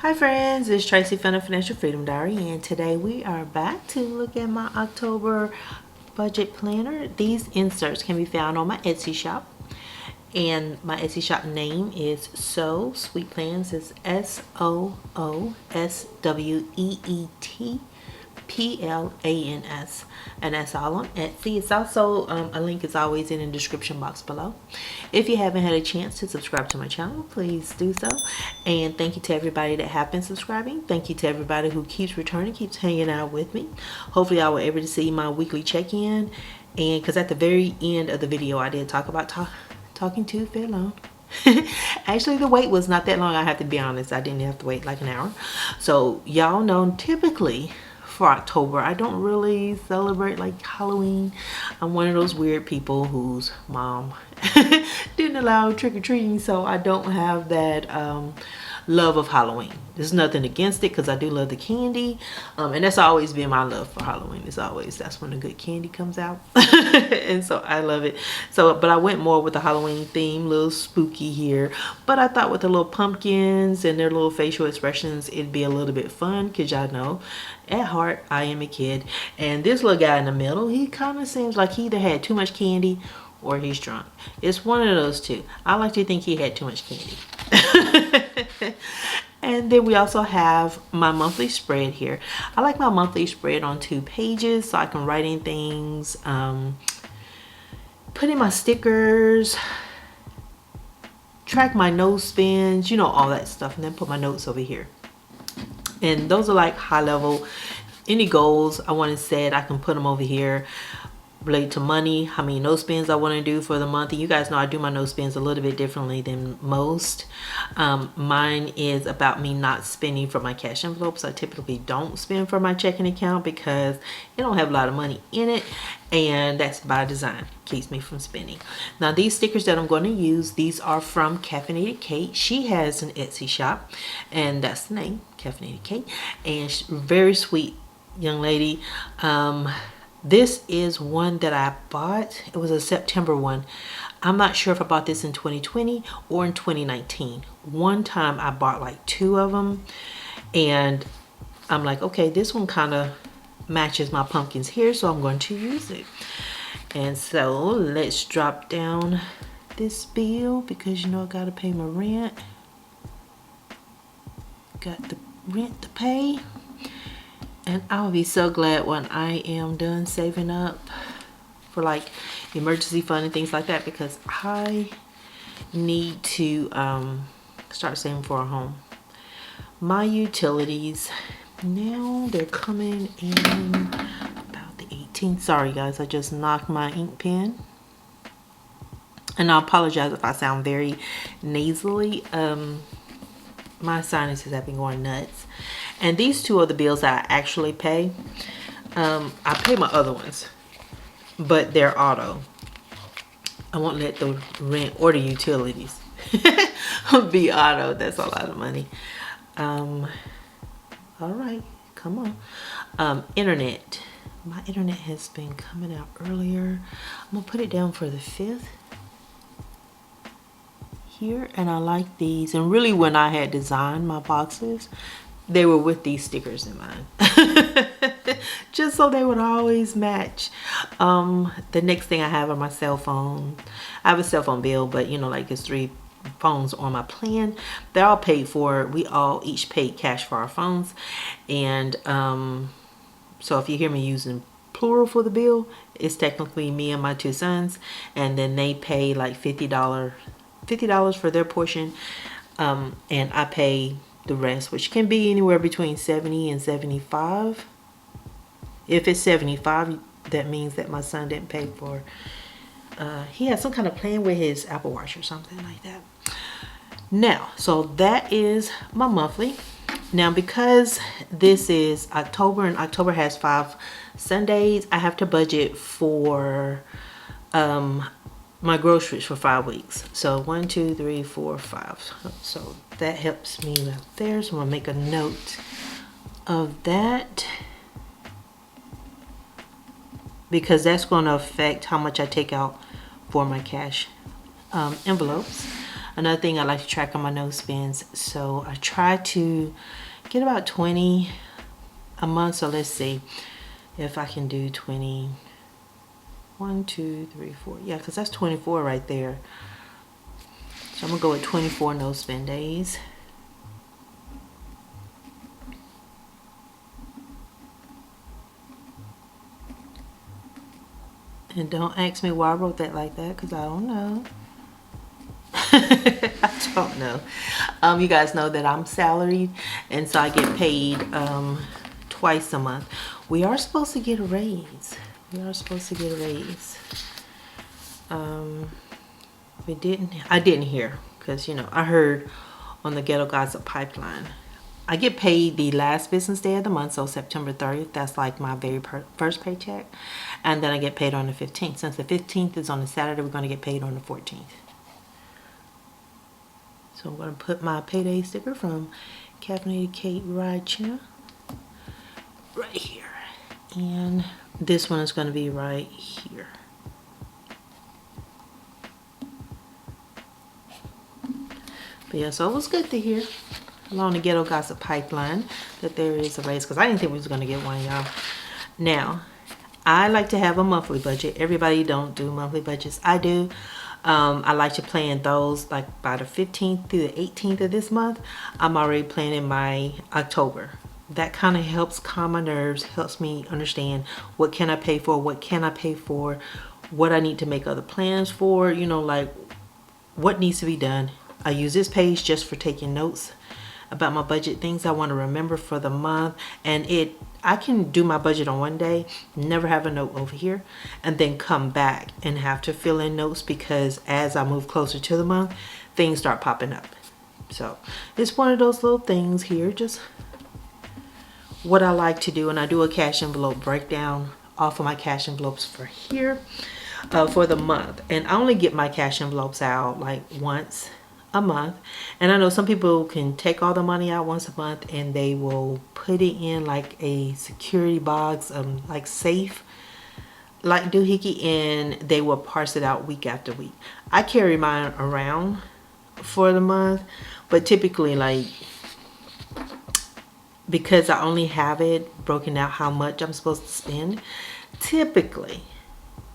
Hi friends, it's Tracy from the Financial Freedom Diary, and today we are back to look at my October budget planner. These inserts can be found on my Etsy shop, and my Etsy shop name is SooSweetPlans. It's SooSweetPlans, and that's all on Etsy. It's also a link is always in the description box below. If you haven't had a chance to subscribe to my channel, please do so. And thank you to everybody that have been subscribing. Thank you to everybody who keeps returning, keeps hanging out with me. Hopefully I will able to see my weekly check-in, and because at the very end of the video I did talk about talking too very long. Actually, the wait was not that long. I have to be honest, I didn't have to wait like an hour. So y'all know, typically for October I don't really celebrate like Halloween. I'm one of those weird people whose mom didn't allow trick-or-treating, so I don't have that love of Halloween. There's nothing against it because I do love the candy, and that's always been my love for Halloween. It's always, that's when the good candy comes out. And so I love it. So but I went more with the Halloween theme, a little spooky here, but I thought with the little pumpkins and their little facial expressions it'd be a little bit fun, because y'all know at heart I am a kid. And this little guy in the middle, he kind of seems like he either had too much candy or he's drunk. It's one of those two. I like to think he had too much candy. And then we also have my monthly spread here. I like my monthly spread on 2 pages so I can write in things, put in my stickers, track my nose spins, you know, all that stuff, and then put my notes over here. And those are like high level. Any goals I want to set, I can put them over here. Related to money, how many nose spins I want to do for the month. And you guys know I do my nose spins a little bit differently than most. Mine is about me not spending from my cash envelopes. I typically don't spend from my checking account because it don't have a lot of money in it, and that's by design. Keeps me from spending. Now these stickers that I'm going to use, these are from Caffeinated Kate. She has an Etsy shop, and that's the name, Caffeinated Kate, and she's a very sweet young lady. This is one that I bought. It was a September one. I'm not sure if I bought this in 2020 or in 2019. One time I bought like 2 of them, and I'm like, okay, this one kind of matches my pumpkins here, so I'm going to use it. And so let's drop down this bill, because you know I gotta pay my rent. Got the rent to pay. And I'll be so glad when I am done saving up for like emergency fund and things like that, because I need to start saving for a home. My utilities, now they're coming in about the 18th. Sorry guys, I just knocked my ink pen. And I apologize if I sound very nasally. My sinuses have been going nuts. And these 2 are the bills that I actually pay. I pay my other ones, but they're auto. I won't let the rent or the utilities be auto. That's a lot of money. All right, come on. Internet. My internet has been coming out earlier. I'm gonna put it down for the 5th here, and I like these. And really, when I had designed my boxes, they were with these stickers in mind. Just so they would always match. The next thing I have on my cell phone, I have a cell phone bill, but you know, like it's 3 phones on my plan. They're all paid for. We all each paid cash for our phones. And so if you hear me using plural for the bill, it's technically me and my 2 sons, and then they pay like $50 for their portion, and I pay the rest, which can be anywhere between 70 and 75. If it's 75, that means that my son didn't pay for, he had some kind of plan with his Apple Watch or something like that. Now, so that is my monthly. Now, because this is October and October has 5 Sundays, I have to budget for my groceries for 5 weeks. So 1, 2, 3, 4, 5. So that helps me right there. So I'm gonna make a note of that, because that's going to affect how much I take out for my cash envelopes. Another thing I like to track on my no spends. So I try to get about 20 a month. So let's see if I can do 20. 1, 2, 3, 4. Yeah, because that's 24 right there. So I'm gonna go with 24 no spend days. And don't ask me why I wrote that like that, because I don't know. I don't know. You guys know that I'm salaried, and so I get paid twice a month. We are supposed to get a raise. We are supposed to get a raise. I didn't hear, because, you know, I heard on the Ghetto Gossip Pipeline. I get paid the last business day of the month, so September 30th. That's like my very first paycheck. And then I get paid on the 15th. Since the 15th is on a Saturday, we're going to get paid on the 14th. So I'm going to put my payday sticker from Caffeinated Kate Rideshare right here. And this one is going to be right here. But yeah, so it was good to hear along the Ghetto Gossip Pipeline that there is a raise, because I didn't think we was going to get one, y'all. Now, I like to have a monthly budget. Everybody don't do monthly budgets. I do. I like to plan those like by the 15th through the 18th of this month. I'm already planning my October. That kind of helps calm my nerves, helps me understand what can I pay for, what can I pay for, what I need to make other plans for, you know, like what needs to be done. I use this page just for taking notes about my budget, things I want to remember for the month. And I can do my budget on one day, never have a note over here, and then come back and have to fill in notes, because as I move closer to the month, things start popping up. So it's one of those little things here, just what I like to do. And I do a cash envelope breakdown off of my cash envelopes for here for the month. And I only get my cash envelopes out like once a month. And I know some people can take all the money out once a month and they will put it in like a security box, like safe, like doohickey, and they will parse it out week after week. I carry mine around for the month, but typically, like, because I only have it broken out how much I'm supposed to spend, typically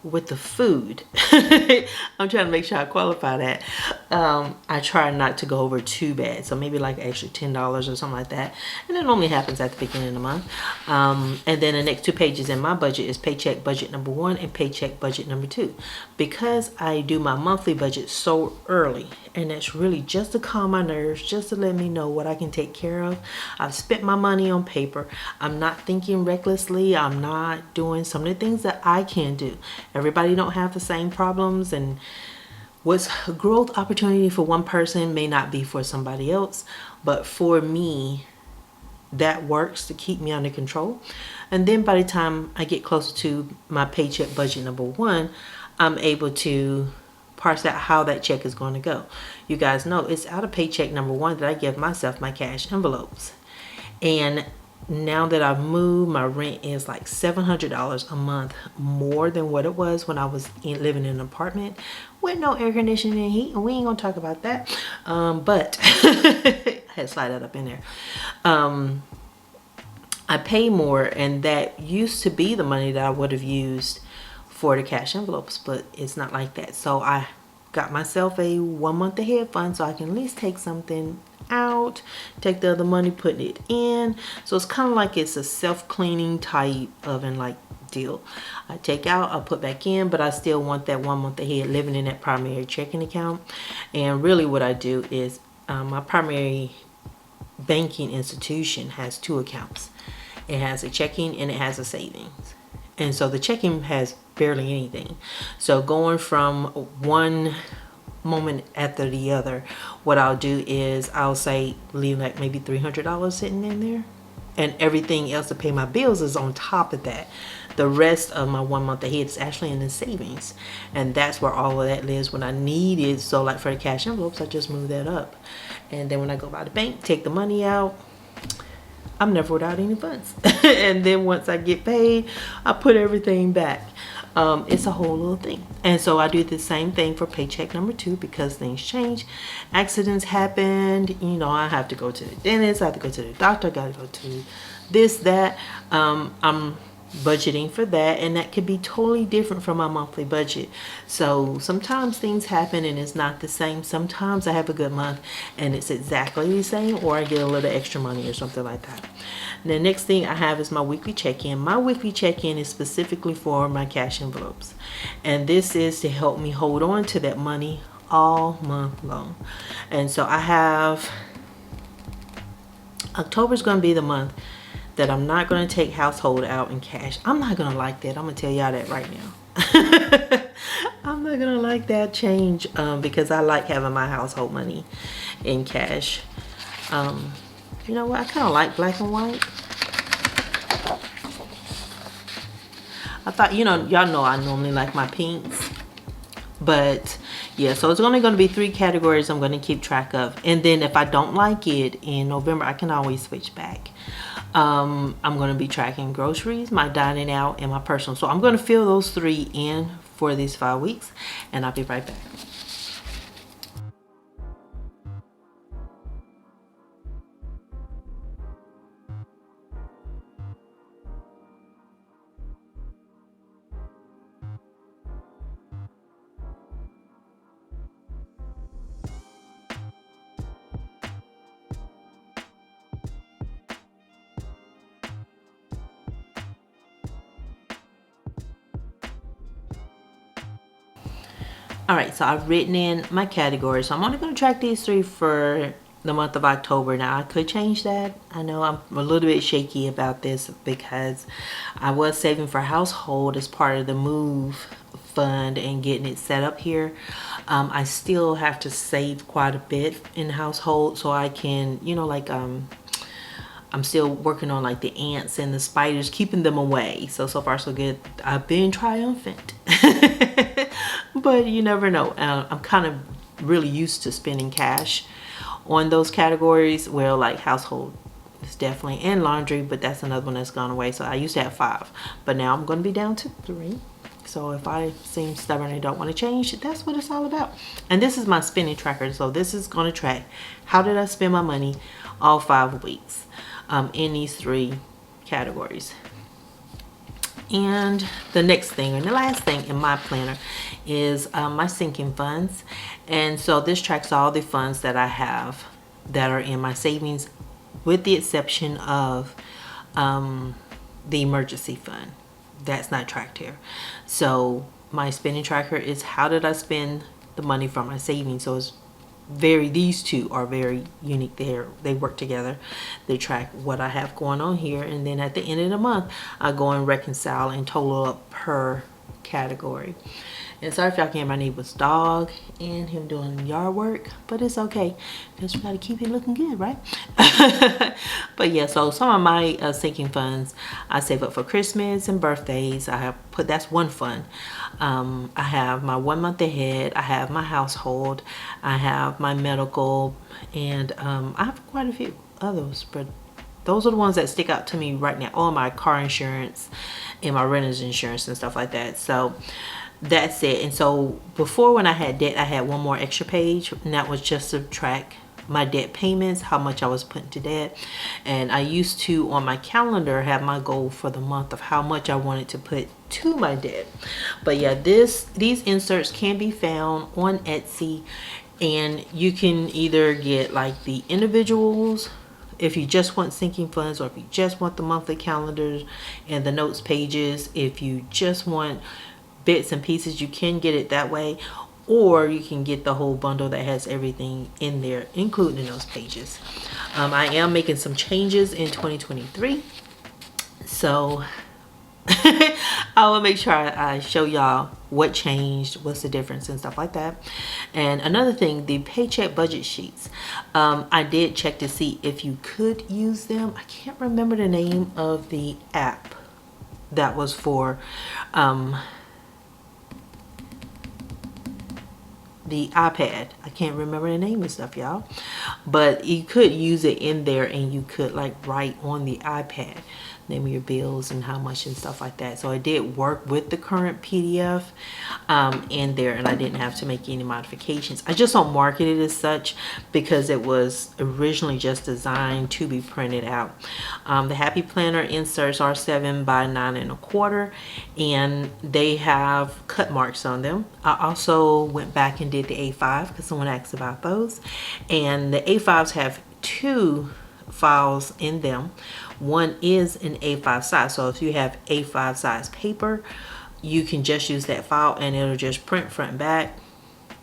with the food, I'm trying to make sure I qualify that, I try not to go over too bad. So maybe like extra $10 or something like that. And it only happens at the beginning of the month. And then the next 2 pages in my budget is paycheck budget number 1 and paycheck budget number 2. Because I do my monthly budget so early, and that's really just to calm my nerves, just to let me know what I can take care of. I've spent my money on paper. I'm not thinking recklessly. I'm not doing some of the things that I can do. Everybody don't have the same problems, and what's a growth opportunity for one person may not be for somebody else. But for me, that works to keep me under control. And then by the time I get closer to my paycheck budget number 1, I'm able to parse out how that check is going to go. You guys know it's out of paycheck number 1 that I give myself my cash envelopes. And now that I've moved, my rent is like $700 a month more than what it was when I was living in an apartment with no air conditioning and heat. And we ain't gonna talk about that. But I had to slide that up in there. I pay more, and that used to be the money that I would have used for the cash envelopes, but it's not like that. So I got myself a 1 month ahead fund, so I can at least take something out, take the other money, put it in. So it's kind of like it's a self-cleaning type oven like deal. I take out, I'll put back in, but I still want that 1 month ahead living in that primary checking account. And really what I do is my primary banking institution has 2 accounts. It has a checking and it has a savings. And so the checking has barely anything. So going from one moment after the other, what I'll do is I'll say leave like maybe $300 sitting in there, and everything else to pay my bills is on top of that. The rest of my 1 month ahead is actually in the savings, and that's where all of that lives when I need it. So like for the cash envelopes, I just move that up, and then when I go by the bank, take the money out, I'm never without any funds. And then once I get paid, I put everything back. It's a whole little thing. And so I do the same thing for paycheck number 2 because things change. Accidents happened. You know, I have to go to the dentist. I have to go to the doctor. I got to go to this, that. I'm budgeting for that, and that could be totally different from my monthly budget. So sometimes things happen and it's not the same. Sometimes I have a good month and it's exactly the same, or I get a little extra money or something like that. The next thing I have is my weekly check-in. My weekly check-in is specifically for my cash envelopes, and this is to help me hold on to that money all month long. And so I have October's going to be the month that I'm not going to take household out in cash. I'm not going to like that. I'm going to tell y'all that right now. I'm not going to like that change because I like having my household money in cash. You know what? I kind of like black and white. I thought, you know, y'all know I normally like my pinks. But yeah, so it's only going to be 3 categories I'm going to keep track of. And then if I don't like it in November, I can always switch back. I'm going to be tracking groceries, my dining out, and my personal. So I'm going to fill those 3 in for these 5 weeks, and I'll be right back. All right, so I've written in my categories. So I'm only going to track these 3 for the month of October. Now, I could change that. I know I'm a little bit shaky about this because I was saving for household as part of the move fund and getting it set up here. I still have to save quite a bit in household so I can, you know, like I'm still working on like the ants and the spiders, keeping them away. So far so good. I've been triumphant. But you never know. I'm kind of really used to spending cash on those categories. Well, like household is definitely, and laundry, but that's another one that's gone away. So I used to have 5, but now I'm going to be down to 3. So if I seem stubborn and don't want to change, that's what it's all about. And this is my spending tracker. So this is going to track how did I spend my money all 5 weeks in these 3 categories. And the next thing, and the last thing in my planner, is my sinking funds. And so this tracks all the funds that I have that are in my savings, with the exception of the emergency fund. That's not tracked here. So my spending tracker is how did I spend the money from my savings. So it's these 2 are very unique. They work together. They track what I have going on here, and then at the end of the month I go and reconcile and total up per category. And sorry if y'all can hear my neighbor's dog and him doing yard work, but it's okay because we got to keep it looking good, right? But yeah, so some of my sinking funds I save up for Christmas and birthdays. I have put, that's one fund. I have my 1 month ahead. I have my household. I have my medical, and I have quite a few others, but those are the ones that stick out to me right now. All my car insurance and my renter's insurance and stuff like that. So that's it. And so before, when I had debt, I had one more extra page, and that was just to track my debt payments, how much I was putting to debt. And I used to, on my calendar, have my goal for the month of how much I wanted to put to my debt. But yeah, these inserts can be found on Etsy, and you can either get like the individuals if you just want sinking funds, or if you just want the monthly calendars and the notes pages. If you just want bits and pieces, you can get it that way, or you can get the whole bundle that has everything in there, including those pages. I am making some changes in 2023, so I will make sure I show y'all what changed, what's the difference and stuff like that. And another thing, the paycheck budget sheets, I did check to see if you could use them. I can't remember the name of the app that was for the iPad. I can't remember the name and stuff, y'all, but you could use it in there, and you could like write on the iPad name of your bills and how much and stuff like that. So it did work with the current PDF in there, and I didn't have to make any modifications. I just don't market it as such because it was originally just designed to be printed out. The Happy Planner inserts are 7 by 9.25, and they have cut marks on them. I also went back and did the A5 because someone asked about those, and the A5s have 2 files in them. One is an A5 size, so if you have A5 size paper, you can just use that file and it'll just print front and back,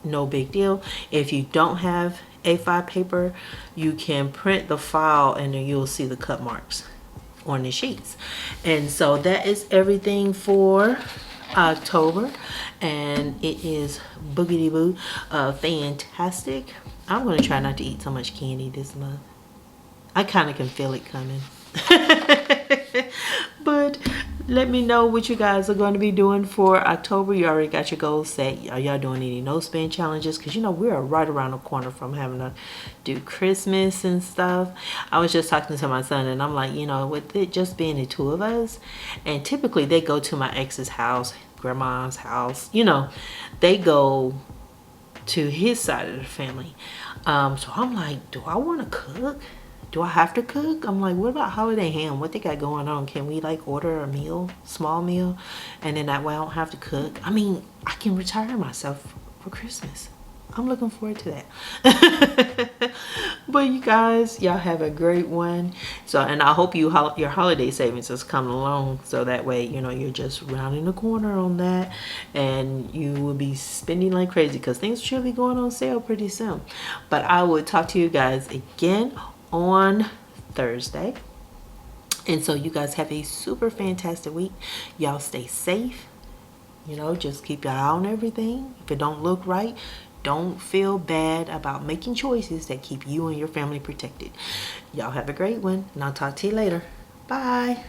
no big deal. If you don't have A5 paper, you can print the file and then you'll see the cut marks on the sheets. And so that is everything for October, and it is boogity boo fantastic. I'm gonna try not to eat so much candy this month. I kind of can feel it coming. But let me know what you guys are going to be doing for October. You already got your goals set. Are y'all doing any no spend challenges? Because you know we are right around the corner from having to do Christmas and stuff. I was just talking to my son, and I'm like, you know, with it just being the 2 of us, and typically they go to my ex's house, grandma's house, you know, they go to his side of the family. So I'm like, do I want to cook? Do I have to cook? I'm like, what about holiday ham? What they got going on? Can we like order a meal, small meal, and then that way I don't have to cook? I mean, I can retire myself for Christmas. I'm looking forward to that. But you guys, y'all have a great one. So, and I hope your holiday savings is coming along, so that way, you know, you're just rounding the corner on that, and you will be spending like crazy because things should be going on sale pretty soon. But I will talk to you guys again on Thursday, and so you guys have a super fantastic week. Y'all stay safe, you know, just keep your eye on everything. If it don't look right, don't feel bad about making choices that keep you and your family protected. Y'all have a great one, and I'll talk to you later. Bye.